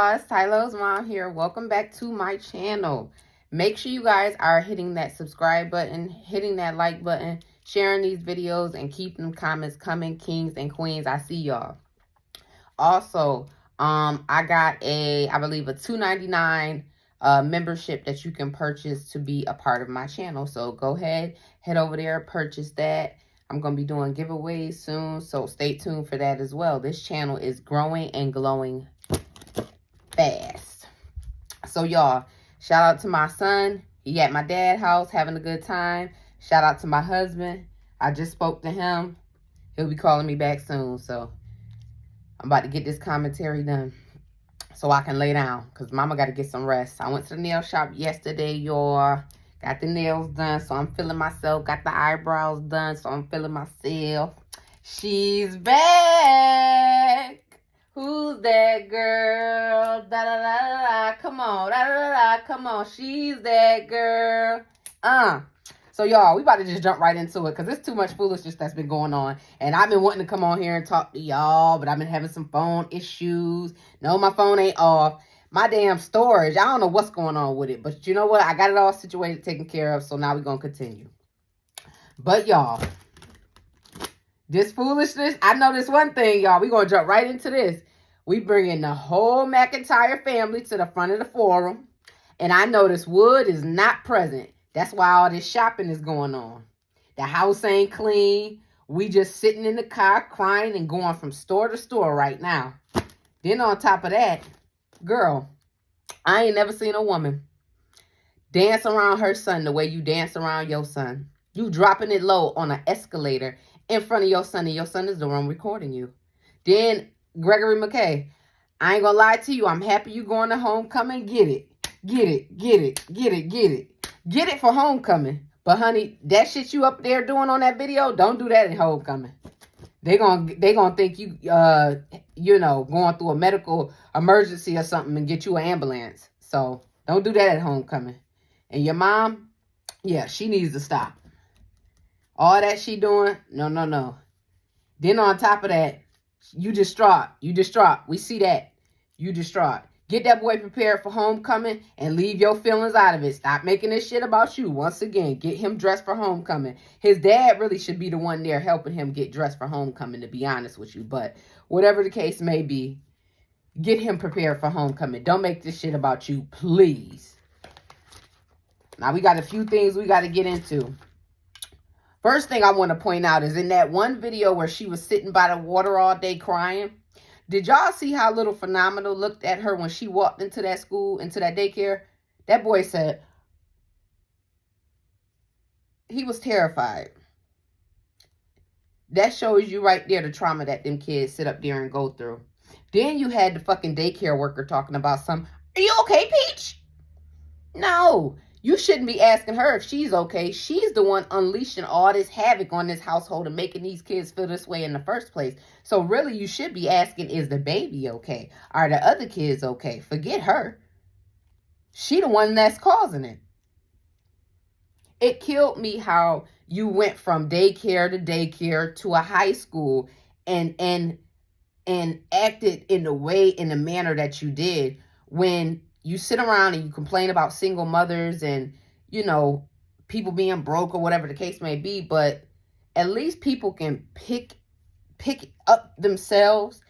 y'all, it's Tylo's mom here. Welcome back to my channel. Make sure you guys are hitting that subscribe button, hitting that like button, sharing these videos, and keeping them comments coming, kings and queens. I see y'all. Also, I got I believe a $2.99 membership that you can purchase to be a part of my channel. So go ahead, head over there, purchase that. I'm going to be doing giveaways soon, so stay tuned for that as well. This channel is growing and glowing fast. So, y'all, shout out to my son. He at my dad's house having a good time. Shout out to my husband. I just spoke to him. He'll be calling me back soon, so I'm about to get this commentary done so I can lay down because mama got to get some rest. I went to the nail shop yesterday, y'all. Got the nails done, so I'm feeling myself. Got the eyebrows done, so I'm feeling myself. She's back. Who's that girl? Da da da da da. Come on, da da da da. Come on, she's that girl. So y'all, we about to just jump right into it because there's too much foolishness that's been going on, and I've been wanting to come on here and talk to y'all, but I've been having some phone issues. No, my phone ain't off. My damn storage, I don't know what's going on with it. But you know what? I got it all situated, taken care of. So now we're going to continue. But y'all, this foolishness, I know this one thing, y'all. We're going to jump right into this. We bringing the whole Mcintyre family to the front of the forum. And I notice Wood is not present. That's why all this shopping is going on. The house ain't clean. We just sitting in the car crying and going from store to store right now. Then on top of that, girl, I ain't never seen a woman dance around her son the way you dance around your son. You dropping it low on an escalator in front of your son, and your son is the one recording you. Then Gregory McKay, I ain't gonna lie to you. I'm happy you going to homecoming. Get it. Get it. Get it. Get it. Get it. Get it for homecoming. But honey, that shit you up there doing on that video, don't do that in homecoming. They gonna think you going through a medical emergency or something and get you an ambulance. So don't do that at homecoming. And your mom, yeah, she needs to stop. All that she doing, no. Then on top of that, you distraught. We see that. You distraught. Get that boy prepared for homecoming and leave your feelings out of it. Stop making this shit about you. Once again, get him dressed for homecoming. His dad really should be the one there helping him get dressed for homecoming, to be honest with you. But whatever the case may be, get him prepared for homecoming. Don't make this shit about you, please. Now, we got a few things we got to get into. First thing I want to point out is in that one video where she was sitting by the water all day crying. Did y'all see how little Phenomenal looked at her when she walked into that school, into that daycare? That boy said he was terrified. That shows you right there the trauma that them kids sit up there and go through. Then you had the fucking daycare worker talking about are you okay, Peach? No. You shouldn't be asking her if she's okay. She's the one unleashing all this havoc on this household and making these kids feel this way in the first place. So really, you should be asking, is the baby okay? Are the other kids okay? Forget her. She the one that's causing it. It killed me how you went from daycare to a high school and acted in the manner that you did when you sit around and you complain about single mothers and, people being broke or whatever the case may be. But at least people can pick up themselves,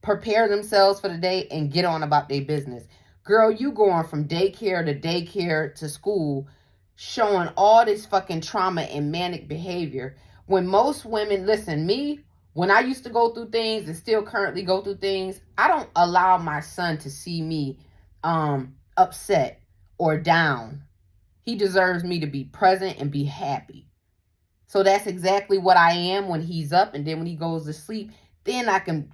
prepare themselves for the day, and get on about their business. Girl, you going from daycare to school, showing all this fucking trauma and manic behavior. When most women, listen, me, when I used to go through things and still currently go through things, I don't allow my son to see me upset or down. He deserves me to be present and be happy. So that's exactly what I am when he's up, and then when he goes to sleep, then I can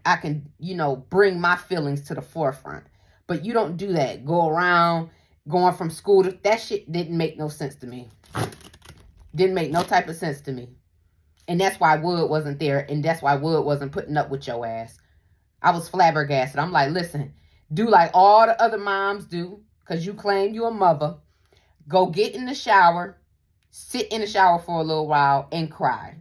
bring my feelings to the forefront. But you don't do that. Go around going from school to that shit didn't make no sense to me. Didn't make no type of sense to me. And that's why Wood wasn't there, and that's why Wood wasn't putting up with your ass. I was flabbergasted. I'm like, listen, do like all the other moms do, because you claim you're a mother. Go get in the shower, sit in the shower for a little while, and cry.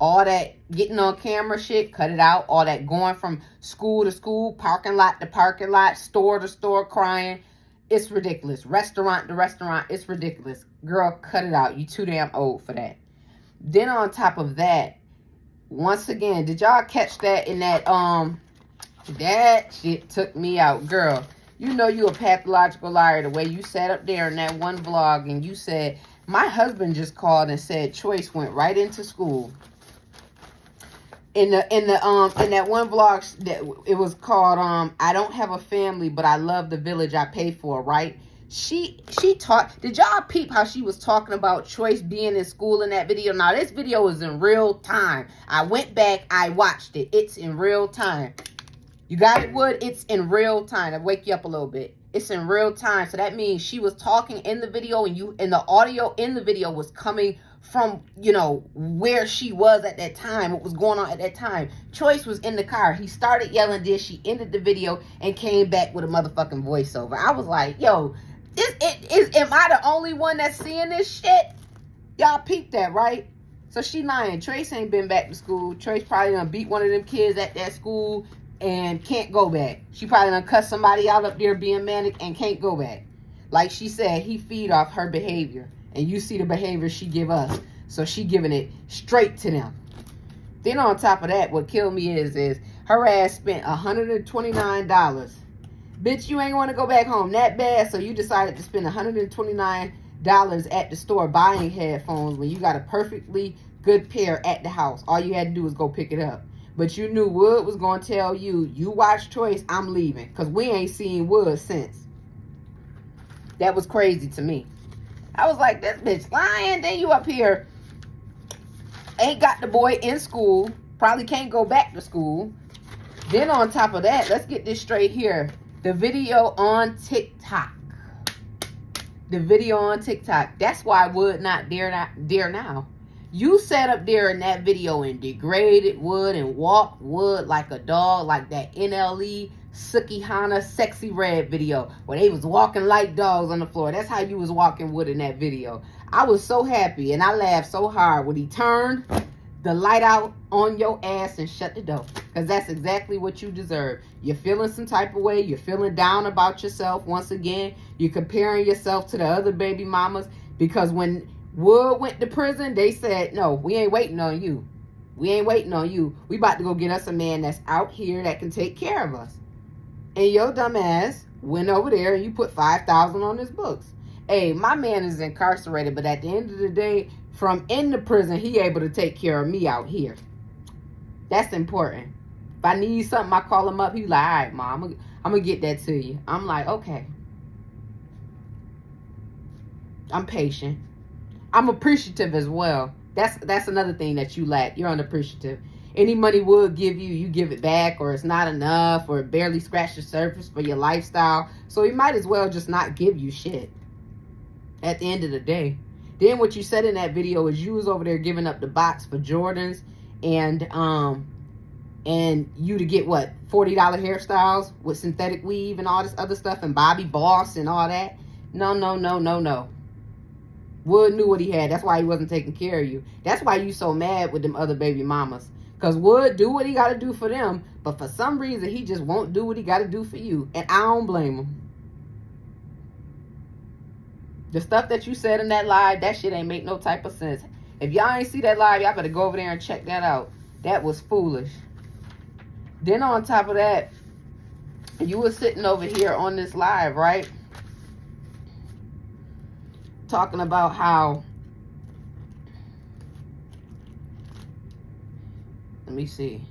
All that getting on camera shit, cut it out. All that going from school to school, parking lot to parking lot, store to store crying. It's ridiculous. Restaurant to restaurant, it's ridiculous. Girl, cut it out. You too damn old for that. Then on top of that, once again, did y'all catch that in that, that shit took me out. Girl, you know you a pathological liar the way you sat up there in that one vlog and you said, my husband just called and said Choice went right into school. In that one vlog that it was called I don't have a family but I love the village I pay for, right? She taught, did y'all peep how she was talking about Choice being in school in that video? Now this video is in real time. I went back, I watched it. It's in real time. You got it, Wood? It's in real time. I wake you up a little bit. It's in real time. So that means she was talking in the video and the audio in the video was coming from, you know, where she was at that time, what was going on at that time. Choice was in the car. He started yelling this. She ended the video and came back with a motherfucking voiceover. I was like, yo, am I the only one that's seeing this shit? Y'all peeped that, right? So she lying. Trace ain't been back to school. Trace probably done beat one of them kids at that school and can't go back. She probably done cuss somebody out up there being manic and can't go back. Like she said, he feed off her behavior. And you see the behavior she give us. So she giving it straight to them. Then on top of that, what killed me is her ass spent $129. Bitch, you ain't want to go back home that bad, so you decided to spend $129 at the store buying headphones when you got a perfectly good pair at the house. All you had to do was go pick it up. But you knew Wood was going to tell you, you watch Choice, I'm leaving. Because we ain't seen Wood since. That was crazy to me. I was like, this bitch lying. Then you up here, ain't got the boy in school. Probably can't go back to school. Then on top of that, let's get this straight here. The video on TikTok. The video on TikTok. That's why Wood not there now. You sat up there in that video and degraded Wood and walked Wood like a dog, like that NLE Sukihana Sexy Red video where they was walking like dogs on the floor. That's how you was walking Wood in that video. I was so happy and I laughed so hard when he turned the light out on your ass and shut the door. Because that's exactly what you deserve. You're feeling some type of way. You're feeling down about yourself once again. You're comparing yourself to the other baby mamas. Because when Wood went to prison, they said, no, we ain't waiting on you. We ain't waiting on you. We about to go get us a man that's out here that can take care of us. And your dumb ass went over there and you put $5,000 on his books. Hey, my man is incarcerated, but at the end of the day, from in the prison, he able to take care of me out here. That's important. If I need something, I call him up. He like, all right, Mom, I'm going to get that to you. I'm like, okay. I'm patient. I'm appreciative as well. That's another thing that you lack. You're unappreciative. Any money Wood give you, you give it back, or it's not enough, or it barely scratched the surface for your lifestyle. So he might as well just not give you shit at the end of the day. Then what you said in that video is you was over there giving up the box for Jordans and you to get what, $40 hairstyles with synthetic weave and all this other stuff and Bobby Boss and all that. No. Wood knew what he had. That's why he wasn't taking care of you. That's why you so mad with them other baby mamas. Because Wood do what he got to do for them, but for some reason he just won't do what he got to do for you. And I don't blame him. The stuff that you said in that live, that shit ain't make no type of sense. If y'all ain't see that live, y'all better go over there and check that out. That was foolish. Then on top of that, you were sitting over here on this live, right? Talking about how, let me see.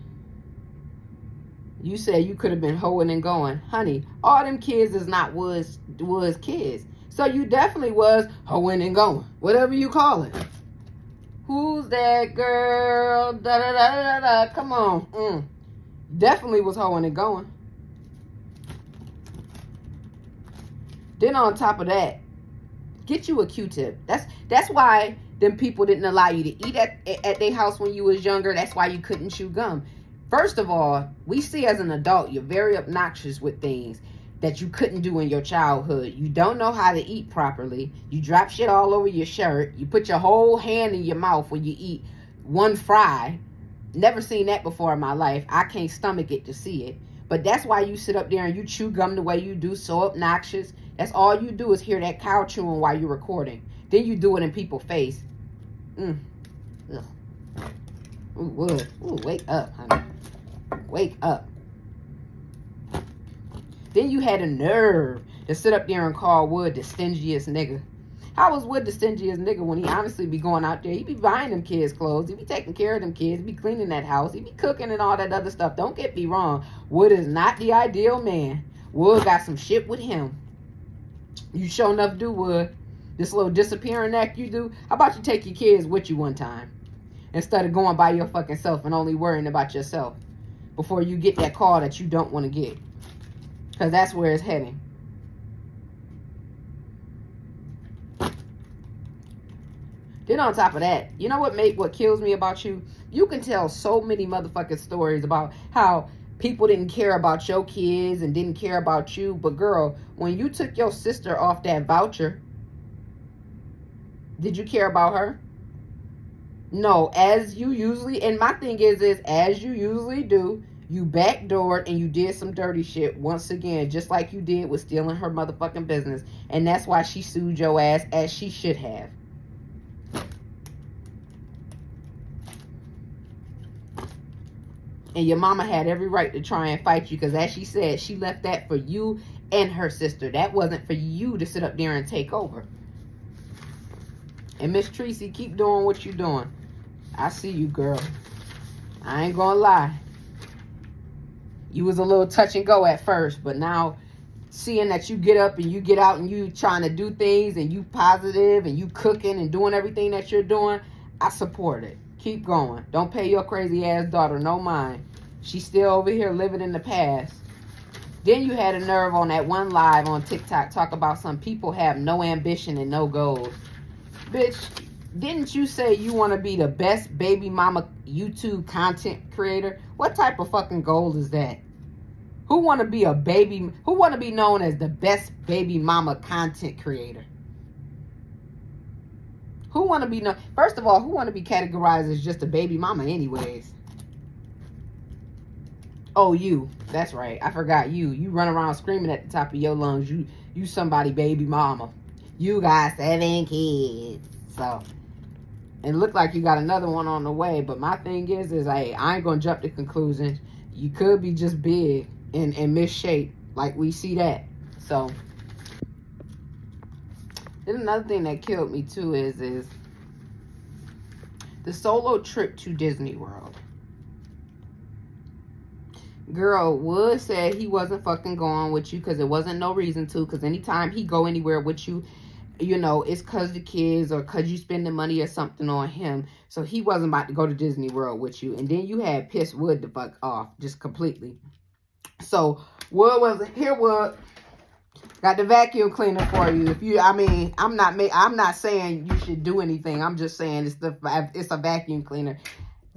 You said you could have been hoeing and going. Honey, all them kids is not was kids. So you definitely was hoeing and going. Whatever you call it. Who's that girl? Da da da da da. Come on. Definitely was hoeing and going. Then on top of that, get you a Q-tip. That's why them people didn't allow you to eat at their house when you was younger. That's why you couldn't chew gum. First of all, we see as an adult, you're very obnoxious with things that you couldn't do in your childhood. You don't know how to eat properly. You drop shit all over your shirt. You put your whole hand in your mouth when you eat. one fry. Never seen that before in my life. I can't stomach it to see it. But that's why you sit up there and you chew gum the way you do, so obnoxious. That's all you do is hear that cow chewing while you're recording. Then you do it in people's face. Ugh. Ooh, Wood. Ooh, wake up, honey. Wake up. Then you had a nerve to sit up there and call Wood the stingiest nigga. How was Wood the stingiest nigga when he honestly be going out there? He be buying them kids clothes. He be taking care of them kids. He be cleaning that house. He be cooking and all that other stuff. Don't get me wrong. Wood is not the ideal man. Wood got some shit with him. You sure enough do, Wood. This little disappearing act you do. How about you take your kids with you one time? Instead of going by your fucking self and only worrying about yourself. Before you get that call that you don't want to get. Because that's where it's heading. Then on top of that, you know what kills me about you? You can tell so many motherfucking stories about how people didn't care about your kids and didn't care about you. But girl, when you took your sister off that voucher, did you care about her? No, as you usually, and my thing is as you usually do, you backdoored and you did some dirty shit once again, just like you did with stealing her motherfucking business. And that's why she sued your ass, as she should have. And your mama had every right to try and fight you because, as she said, she left that for you and her sister. That wasn't for you to sit up there and take over. And Miss Tracy, keep doing what you're doing. I see you, girl. I ain't gonna lie. You was a little touch and go at first, but now seeing that you get up and you get out and you trying to do things and you positive and you cooking and doing everything that you're doing, I support it. Keep going. Don't pay your crazy ass daughter no mind. She's still over here living in the past. Then you had a nerve on that one live on TikTok talk about some people have no ambition and no goals. Bitch, didn't you say you want to be the best baby mama YouTube content creator? What type of fucking goal is that? Who want to be who want to be known as the best baby mama content creator? Who want to be known? First of all, who want to be categorized as just a baby mama anyways? Oh, you. That's right. I forgot you. You run around screaming at the top of your lungs. You somebody baby mama. You got 7 kids. So, and it looked like you got another one on the way. But my thing is hey, I ain't going to jump to conclusions. You could be just big and misshape. Like we see that. So, then another thing that killed me too is the solo trip to Disney World. Girl, Wood said he wasn't fucking going with you because there wasn't no reason to. Because anytime he go anywhere with you, you know, it's because the kids or because you spending money or something on him. So he wasn't about to go to Disney World with you. And then you had pissed Wood the fuck off just completely. So Wood was here. Wood got the vacuum cleaner for you. If you, I mean, I'm not saying you should do anything. I'm just saying it's a vacuum cleaner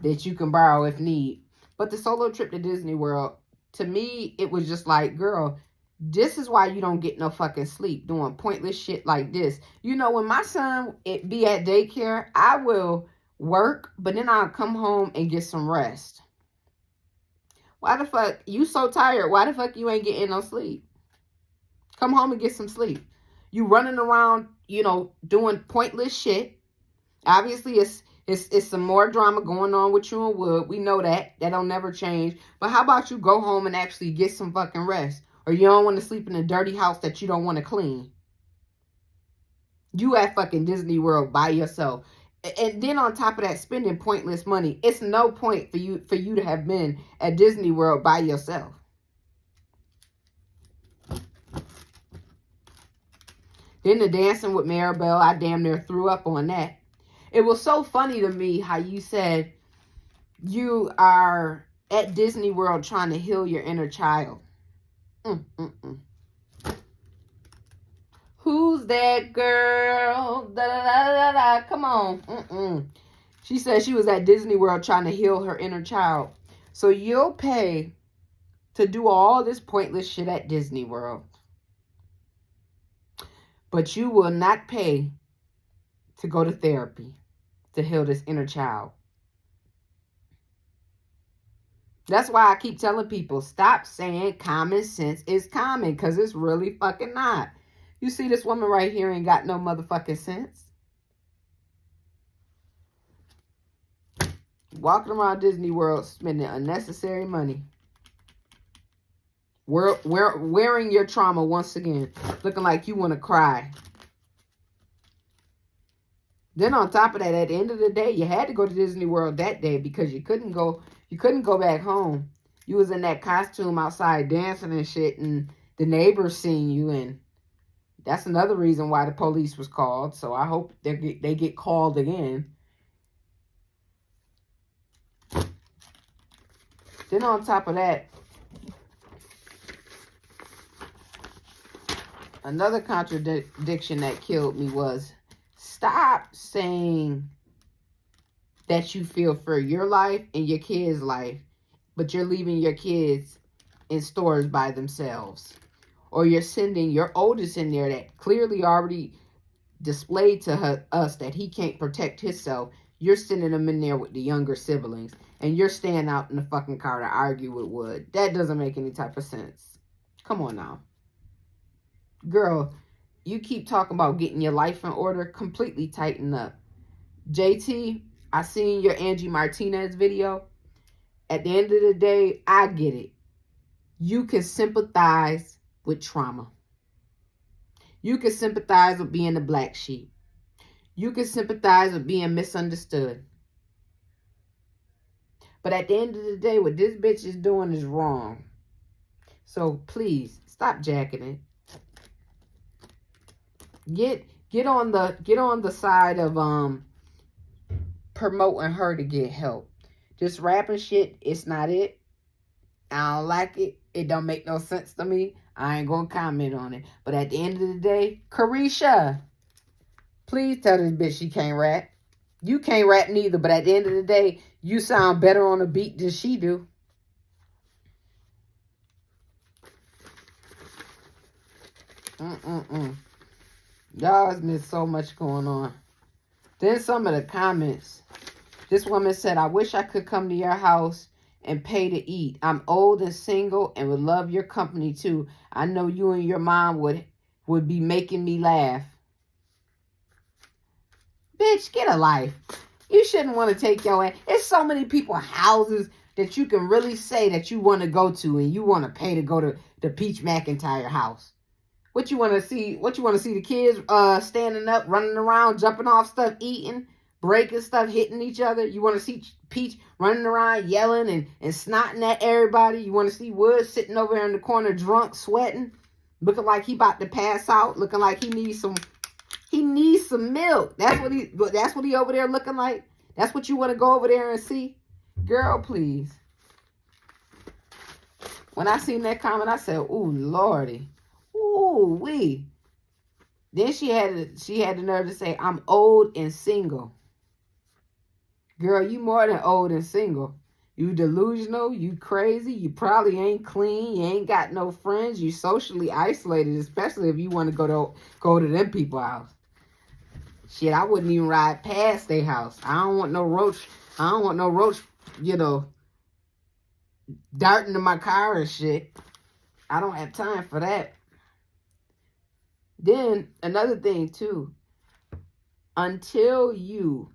that you can borrow if need. But the solo trip to Disney World, to me, it was just like, girl, this is why you don't get no fucking sleep doing pointless shit like this. You know, when my son be at daycare, I will work, but then I'll come home and get some rest. Why the fuck? You so tired. Why the fuck you ain't getting no sleep? Come home and get some sleep. You running around, you know, doing pointless shit. Obviously, it's some more drama going on with you and Wood. We know that. That'll never change. But how about you go home and actually get some fucking rest? Or you don't want to sleep in a dirty house that you don't want to clean. You at fucking Disney World by yourself. And then on top of that, spending pointless money. It's no point for you to have been at Disney World by yourself. Then the dancing with Maribel, I damn near threw up on that. It was so funny to me how you said you are at Disney World trying to heal your inner child. Who's that girl? Da, da, da, da, da. Come on. She said she was at Disney World trying to heal her inner child. So you'll pay to do all this pointless shit at Disney World. But you will not pay to go to therapy to heal this inner child. That's why I keep telling people, stop saying common sense is common, because it's really fucking not. You see this woman right here ain't got no motherfucking sense. Walking around Disney World spending unnecessary money. Wearing your trauma once again. Looking like you want to cry. Then on top of that, at the end of the day, you had to go to Disney World that day because you couldn't go back home. You was in that costume outside dancing and shit, and the neighbors seen you, and that's another reason why the police was called. So I hope they get called again. Then on top of that, another contradiction that killed me was, stop saying that you feel for your life and your kids' life, but you're leaving your kids in stores by themselves. Or you're sending your oldest in there that clearly already displayed to us that he can't protect himself. You're sending him in there with the younger siblings. And you're staying out in the fucking car to argue with Wood. That doesn't make any type of sense. Come on now. Girl, you keep talking about getting your life in order. Completely tighten up. JT, I seen your Angie Martinez video. At the end of the day, I get it. You can sympathize with trauma. You can sympathize with being the black sheep. You can sympathize with being misunderstood. But at the end of the day, what this bitch is doing is wrong. So please stop jacking it. Get on the side of promoting her to get help. Just rapping shit, it's not it. I don't like it. It don't make no sense to me. I ain't gonna comment on it. But at the end of the day, Carisha, please tell this bitch she can't rap. You can't rap neither, but at the end of the day, you sound better on a beat than she do. Y'all has been so much going on. Then some of the comments. This woman said, I wish I could come to your house and pay to eat. I'm old and single and would love your company too. I know you and your mom would be making me laugh. Bitch, get a life. You shouldn't want to take your ass. There's so many people houses that you can really say that you want to go to, and you want to pay to go to the Peach Mcintyre house. What you want to see? What you want to see the kids standing up, running around, jumping off stuff, eating, breaking stuff, hitting each other? You want to see Peach running around, yelling and snotting at everybody? You want to see Wood sitting over there in the corner, drunk, sweating, looking like he about to pass out, looking like he needs some milk. That's what he over there looking like. That's what you want to go over there and see? Girl, please. When I seen that comment, I said, ooh, Lordy. Ooh, wee. Then she had the nerve to say, I'm old and single. Girl, you more than old and single. You delusional, you crazy, you probably ain't clean, you ain't got no friends, you socially isolated, especially if you want to go to them people's house. Shit, I wouldn't even ride past their house. I don't want no roach, darting in my car and shit. I don't have time for that. Then, another thing too. Until you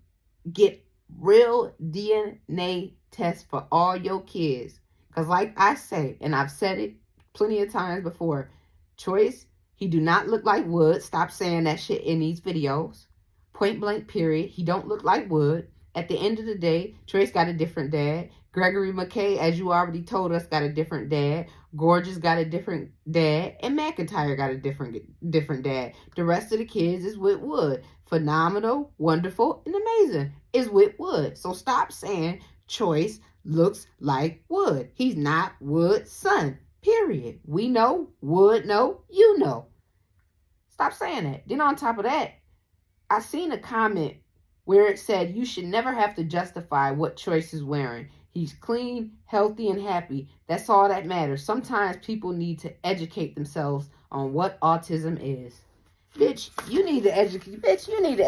get real DNA tests for all your kids. Because like I say, and I've said it plenty of times before, Choice, he do not look like Wood. Stop saying that shit in these videos. Point blank period. He don't look like Wood. At the end of the day, Trace got a different dad. Gregory McKay, as you already told us, got a different dad. Gorgeous got a different dad. And Mcintyre got a different dad. The rest of the kids is with Wood. Phenomenal, wonderful, and amazing is with Wood. So stop saying Choice looks like Wood. He's not Wood's son. Period. We know. Wood know. You know. Stop saying that. Then on top of that, I seen a comment where it said you should never have to justify what Choice is wearing. He's clean, healthy, and happy. That's all that matters. Sometimes people need to educate themselves on what autism is. Bitch, you need to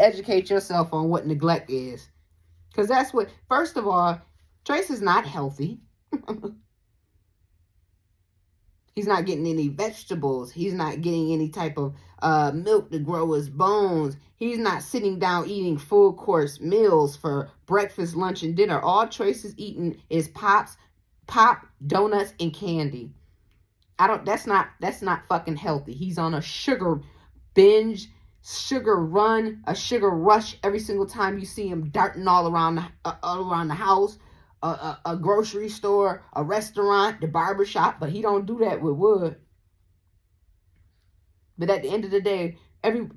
educate yourself on what neglect is. Because that's what, first of all, Trace is not healthy. He's not getting any vegetables. He's not getting any type of milk to grow his bones. He's not sitting down eating full course meals for breakfast, lunch, and dinner. All Trace is eating is pop, donuts, and candy. That's not fucking healthy. He's on a sugar binge, sugar run, a sugar rush every single time you see him darting all around the house. A grocery store, a restaurant, the barbershop, but he don't do that with Wood. But at the end of the day,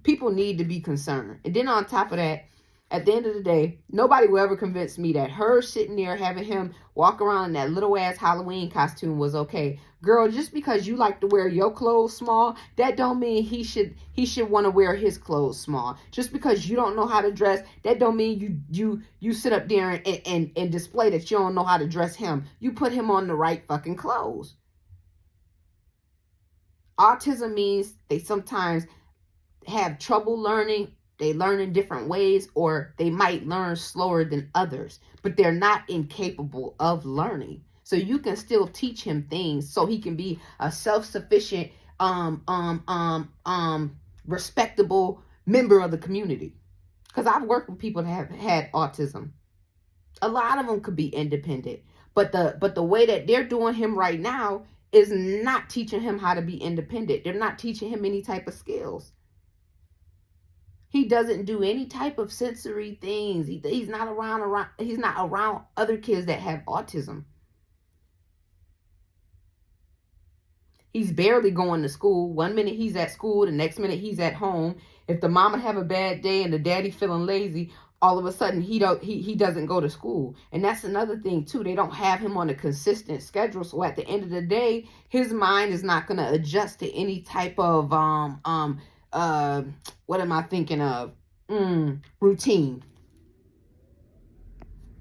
people need to be concerned. And then on top of that, at the end of the day, nobody will ever convince me that her sitting there having him walk around in that little ass Halloween costume was okay. Girl, just because you like to wear your clothes small, that don't mean he should want to wear his clothes small. Just because you don't know how to dress, that don't mean you sit up there and display that you don't know how to dress him. You put him on the right fucking clothes. Autism means they sometimes have trouble learning. They learn in different ways, or they might learn slower than others, but they're not incapable of learning. So you can still teach him things so he can be a self-sufficient, respectable member of the community. Because I've worked with people that have had autism. A lot of them could be independent, but the way that they're doing him right now is not teaching him how to be independent. They're not teaching him any type of skills. He doesn't do any type of sensory things. He's not around other kids that have autism. He's barely going to school. 1 minute he's at school, the next minute he's at home. If the mama have a bad day and the daddy feeling lazy, all of a sudden he doesn't go to school. And that's another thing too. They don't have him on a consistent schedule. So at the end of the day, his mind is not going to adjust to any type of what am I thinking of? Routine.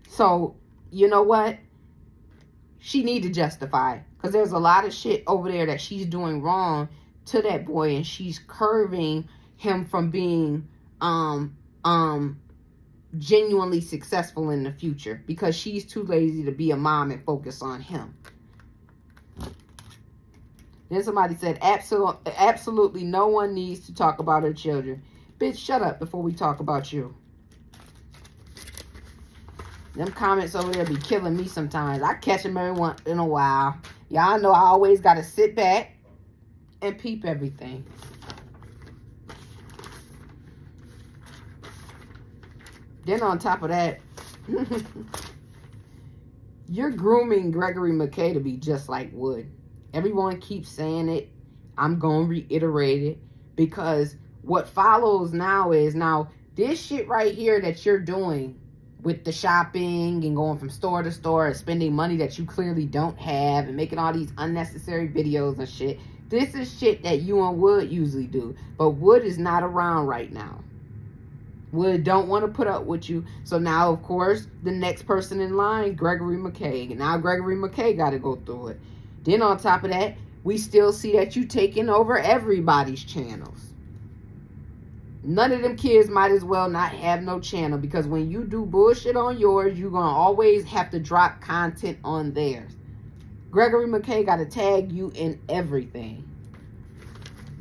So, you know what? She need to justify, because there's a lot of shit over there that she's doing wrong to that boy, and she's curving him from being genuinely successful in the future because she's too lazy to be a mom and focus on him. Then somebody said, absolutely no one needs to talk about her children. Bitch, shut up before we talk about you. Them comments over there be killing me sometimes. I catch them every once in a while. Y'all know I always got to sit back and peep everything. Then on top of that, you're grooming Gregory McKay to be just like Wood. Everyone keeps saying it. I'm going to reiterate it, because what follows now is, this shit right here that you're doing with the shopping and going from store to store and spending money that you clearly don't have and making all these unnecessary videos and shit. This is shit that you and Wood usually do. But Wood is not around right now. Wood don't want to put up with you. So now, of course, the next person in line, Gregory McKay. And now Gregory McKay got to go through it. Then on top of that, we still see that you taking over everybody's channels. None of them kids might as well not have no channel, because when you do bullshit on yours, you're going to always have to drop content on theirs. Gregory McKay got to tag you in everything.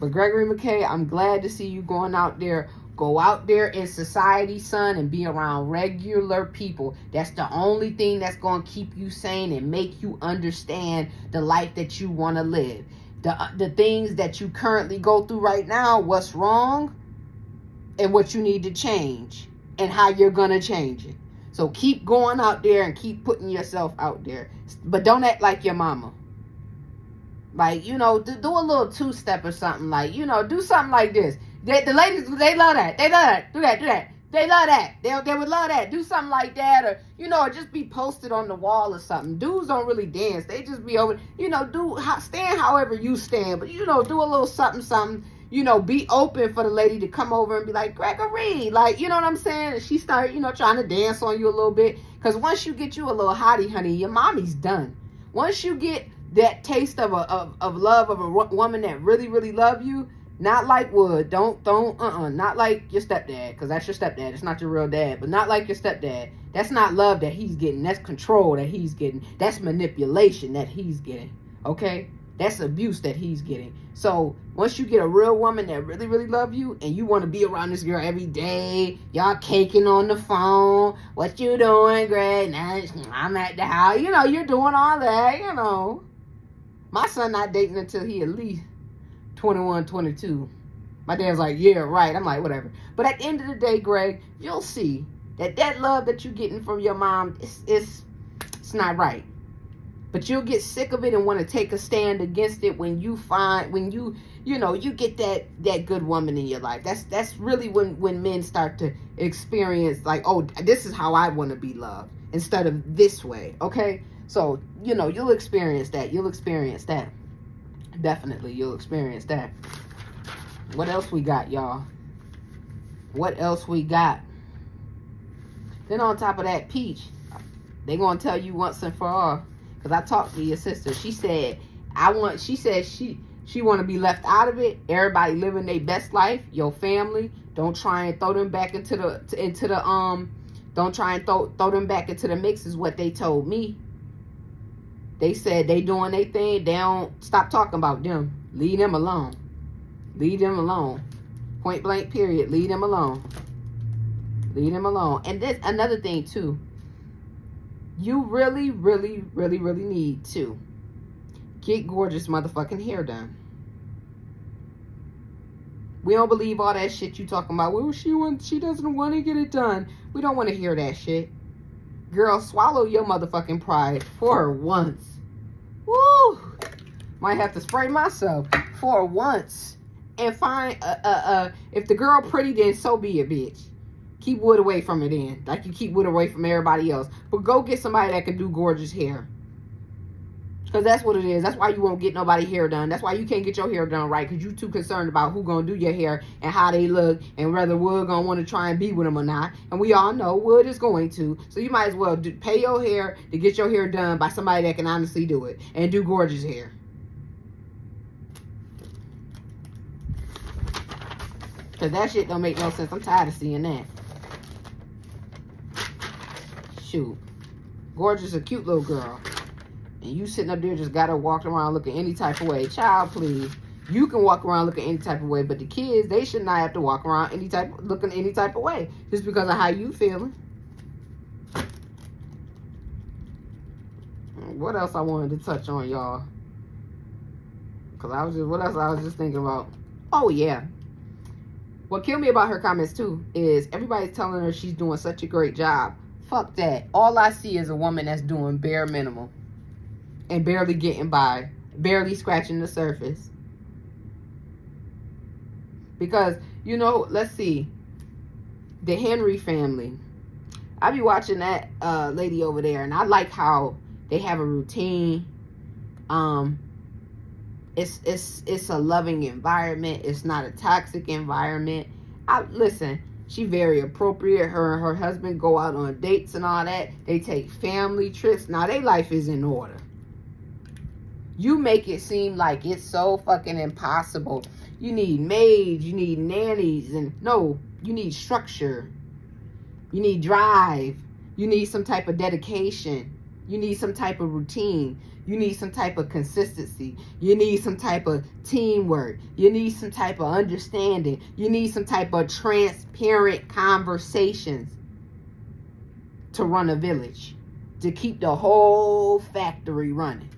But Gregory McKay, I'm glad to see you going out there. Go out there in society, son, and be around regular people. That's the only thing that's going to keep you sane and make you understand the life that you want to live. The things that you currently go through right now, what's wrong, and what you need to change, and how you're going to change it. So keep going out there and keep putting yourself out there. But don't act like your mama. Like, do a little two-step or something. Like, do something like this. The ladies, they love that. They love that. Do that. They love that. They would love that. Do something like that. Or, just be posted on the wall or something. Dudes don't really dance. They just be over, stand however you stand. But, do a little something. Be open for the lady to come over and be like, Gregory, like, you know what I'm saying? And she start, trying to dance on you a little bit. Because once you get you a little hottie, honey, your mommy's done. Once you get that taste of love of a woman that really, really love you, Not like Wood. Not like your stepdad, because that's your stepdad. It's not your real dad, but not like your stepdad. That's not love that he's getting. That's control that he's getting. That's manipulation that he's getting. Okay? That's abuse that he's getting. So once you get a real woman that really, really love you, and you want to be around this girl every day, y'all caking on the phone. What you doing, Greg? Nah, I'm at the house. You know, you're doing all that, you know. My son not dating until he at least 21, 22. My dad's like, yeah, right. I'm like, whatever. But at the end of the day, Greg, you'll see that love that you're getting from your mom, it's not right. But you'll get sick of it and want to take a stand against it when you get that good woman in your life. That's really when men start to experience like, oh, this is how I want to be loved instead of this way. Okay? So, you'll experience that. You'll experience that. Definitely, you'll experience that. What else we got, y'all? What else we got? Then on top of that, Peach, they gonna tell you once and for all. Because I talked to your sister. She said, she want to be left out of it. Everybody living their best life. Your family. Don't try and throw them back into the don't try and throw them back into the mix is what they told me. They said they doing their thing. They don't stop talking about them. Leave them alone. Leave them alone. Point blank period. Leave them alone. Leave them alone. And this another thing too. You really, really, really, really need to get gorgeous motherfucking hair done. We don't believe all that shit you talking about. Well, she doesn't want to get it done. We don't want to hear that shit. Girl, swallow your motherfucking pride for once. Woo! Might have to spray myself for once. And find if the girl pretty, then so be it, bitch. Keep Wood away from it then. Like you keep Wood away from everybody else. But go get somebody that can do gorgeous hair. Because that's what it is. That's why you won't get nobody hair done. That's why you can't get your hair done right. Because you too concerned about who going to do your hair and how they look. And whether Wood going to want to try and be with them or not. And we all know Wood is going to. So you might as well pay your hair to get your hair done by somebody that can honestly do it. And do gorgeous hair. Because that shit don't make no sense. I'm tired of seeing that. Shoot. Gorgeous, a cute little girl. And you sitting up there just got her walking around looking any type of way. Child, please. You can walk around looking any type of way, but the kids, they should not have to walk around looking any type of way. Just because of how you feeling. What else I wanted to touch on, y'all? Because what else I was just thinking about? Oh, yeah. What killed me about her comments, too, is everybody's telling her she's doing such a great job. Fuck that. All I see is a woman that's doing bare minimum. And barely getting by. Barely scratching the surface. Because, let's see. The Henry family. I be watching that lady over there. And I like how they have a routine. It's a loving environment. It's not a toxic environment. Listen. She very appropriate. Her and her husband go out on dates and all that. They take family trips. Now, their life is in order. You make it seem like it's so fucking impossible. You need maids. You need nannies. And no, you need structure. You need drive. You need some type of dedication. You need some type of routine. You need some type of consistency. You need some type of teamwork. You need some type of understanding. You need some type of transparent conversations to run a village, to keep the whole factory running.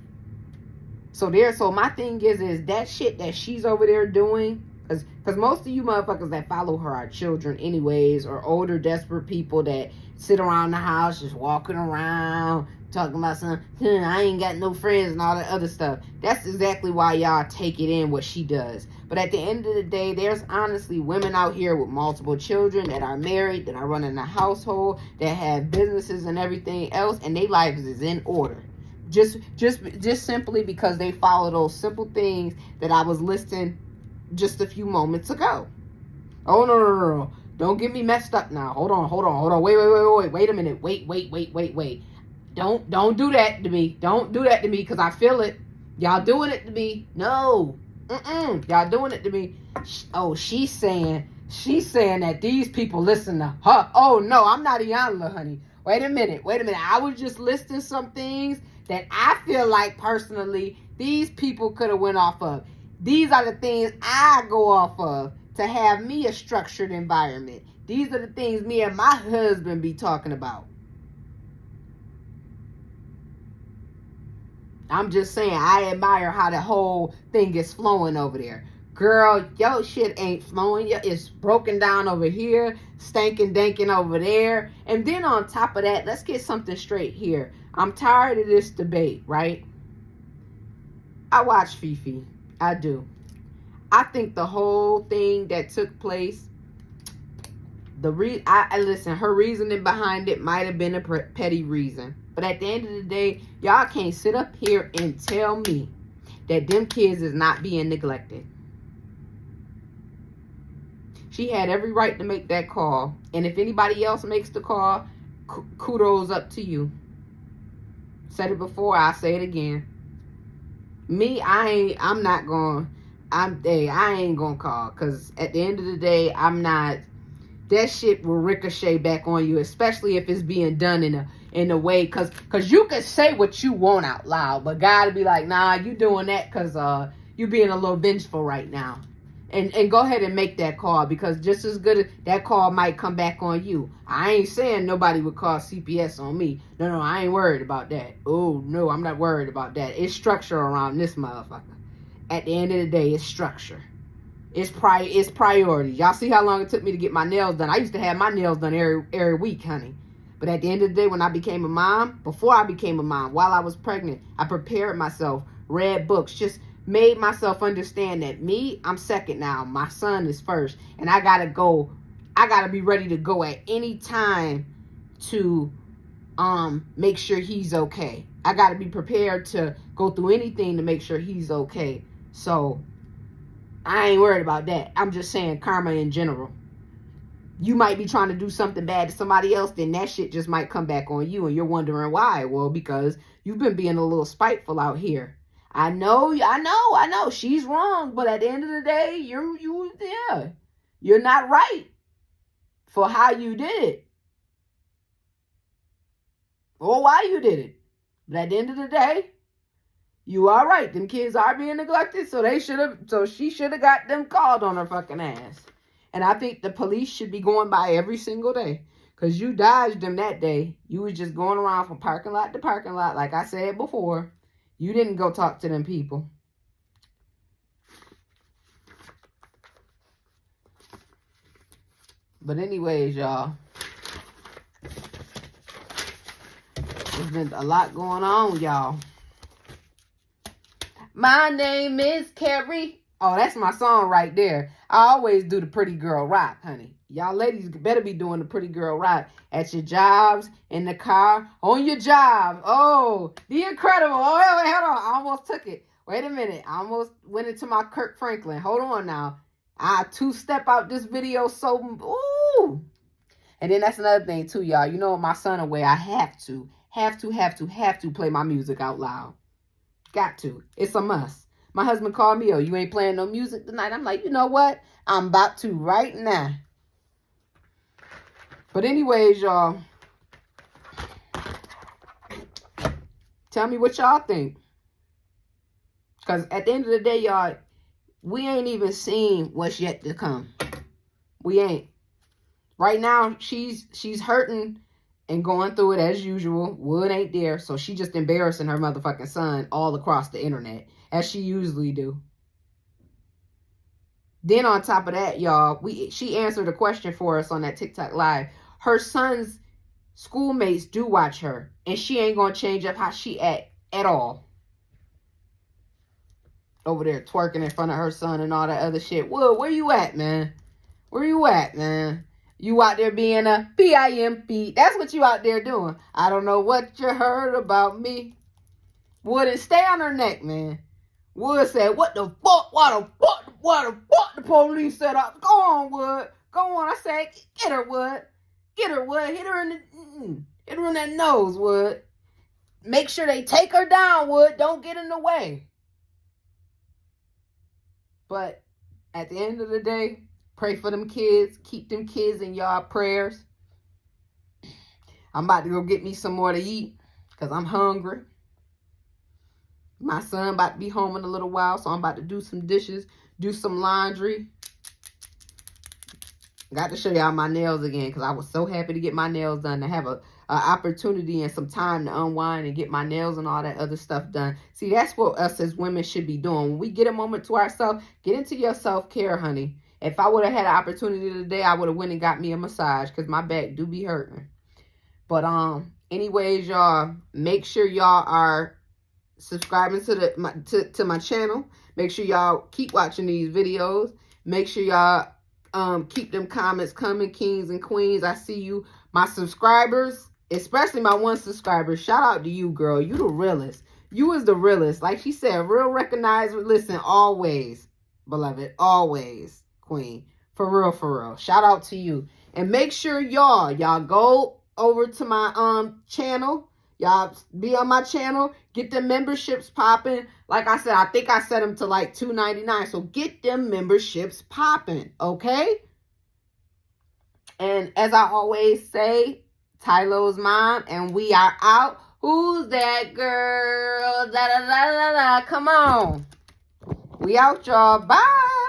So my thing is that shit that she's over there doing, because most of you motherfuckers that follow her are children anyways, or older desperate people that sit around the house just walking around talking about something, I ain't got no friends and all that other stuff. That's exactly why y'all take it in what she does. But at the end of the day, there's honestly women out here with multiple children that are married, that are running a household, that have businesses and everything else, and their lives is in order. Just simply because they follow those simple things that I was listing just a few moments ago. Oh, no. Don't get me messed up now. Hold on. Wait a minute. Wait. Don't do that to me. Don't do that to me because I feel it. Y'all doing it to me. No. Y'all doing it to me. Oh, she's saying that these people listen to her. Oh, no, I'm not Iyanla, honey. Wait a minute. I was just listing some things that I feel like personally these people could have went off of. These are the things I go off of to have me a structured environment. These are the things me and my husband be talking about. I'm just saying, I admire how the whole thing is flowing over there. Girl, yo shit ain't flowing. It's broken down over here, stankin' dankin' over there. And then on top of that, let's get something straight here. I'm tired of this debate, right? I watch Fifi. I do. I think the whole thing that took place, I listen, her reasoning behind it might have been a petty reason. But at the end of the day, y'all can't sit up here and tell me that them kids is not being neglected. She had every right to make that call. And if anybody else makes the call, kudos up to you. Said it before, I'll say it again. Me, I ain't gonna call. Because at the end of the day, that shit will ricochet back on you, especially if it's being done in a way, because you can say what you want out loud, but gotta be like, nah, you doing that because you being a little vengeful right now. And go ahead and make that call, because just as good as that call might come back on you. I ain't saying nobody would call CPS on me. No, I ain't worried about that. Oh, no, I'm not worried about that. It's structure around this motherfucker. At the end of the day, it's structure. It's priority. Y'all see how long it took me to get my nails done. I used to have my nails done every week, honey. But at the end of the day, when I became a mom, before I became a mom, while I was pregnant, I prepared myself, read books, just made myself understand that I'm second now. My son is first. And I got to be ready to go at any time to make sure he's okay. I got to be prepared to go through anything to make sure he's okay. So I ain't worried about that. I'm just saying karma in general. You might be trying to do something bad to somebody else, then that shit just might come back on you, and you're wondering why. Well, because you've been being a little spiteful out here. I know. She's wrong, but at the end of the day, you're not right for how you did it or why you did it. But at the end of the day, you are right. Them kids are being neglected, so she should have got them called on her fucking ass. And I think the police should be going by every single day, because you dodged them that day. You was just going around from parking lot to parking lot, like I said before. You didn't go talk to them people. But anyways, y'all, there's been a lot going on, y'all. My name is Carrie. Oh, that's my song right there. I always do the pretty girl rock, honey. Y'all ladies better be doing the pretty girl rock at your jobs, in the car, on your job. Oh, the incredible. Oh, wait, hold on. I almost took it. Wait a minute. I almost went into my Kirk Franklin. Hold on now. I two-step out this video so... Ooh. And then that's another thing too, y'all. You know, my son away, I have to play my music out loud. Got to. It's a must. My husband called me, oh, you ain't playing no music tonight? I'm like, you know what? I'm about to right now. But anyways, y'all, tell me what y'all think. Because at the end of the day, y'all, we ain't even seen what's yet to come. We ain't. Right now, she's hurting and going through it as usual. Wood ain't there, so she just embarrassing her motherfucking son all across the internet, as she usually do. Then on top of that, y'all, she answered a question for us on that TikTok live. Her son's schoolmates do watch her, and she ain't gonna change up how she act at all. Over there twerking in front of her son and all that other shit. Wood, where you at, man? Where you at, man? You out there being a PIMP. That's what you out there doing. I don't know what you heard about me. Wood, stay on her neck, man. Wood said, what the fuck? Why the fuck the police said up? Go on, Wood. Go on. I said, get her, Wood. Get her, Wood. Hit her in that nose, Wood. Make sure they take her down, Wood. Don't get in the way. But at the end of the day, pray for them kids. Keep them kids in y'all prayers. I'm about to go get me some more to eat because I'm hungry. My son about to be home in a little while, so I'm about to do some dishes, do some laundry. Got to show y'all my nails again because I was so happy to get my nails done, to have a opportunity and some time to unwind and get my nails and all that other stuff done. See, that's what us as women should be doing. When we get a moment to ourselves, get into your self-care, honey. If I would have had an opportunity today, I would have went and got me a massage because my back do be hurting. But anyways, y'all, make sure y'all are subscribing to my channel. Make sure y'all keep watching these videos. Make sure y'all keep them comments coming, kings and queens. I see you, my subscribers, especially my one subscriber. Shout out to you, girl. You the realest. You is the realest. Like she said, real recognized. Listen, always, beloved, always, queen. For real, for real. Shout out to you. And make sure y'all go over to my channel. Y'all be on my channel. Get the memberships popping. Like I said, I think I set them to like $2.99. So get them memberships popping, okay? And as I always say, Tylo's mom, and we are out. Who's that girl? Da da da da da. Come on. We out, y'all. Bye.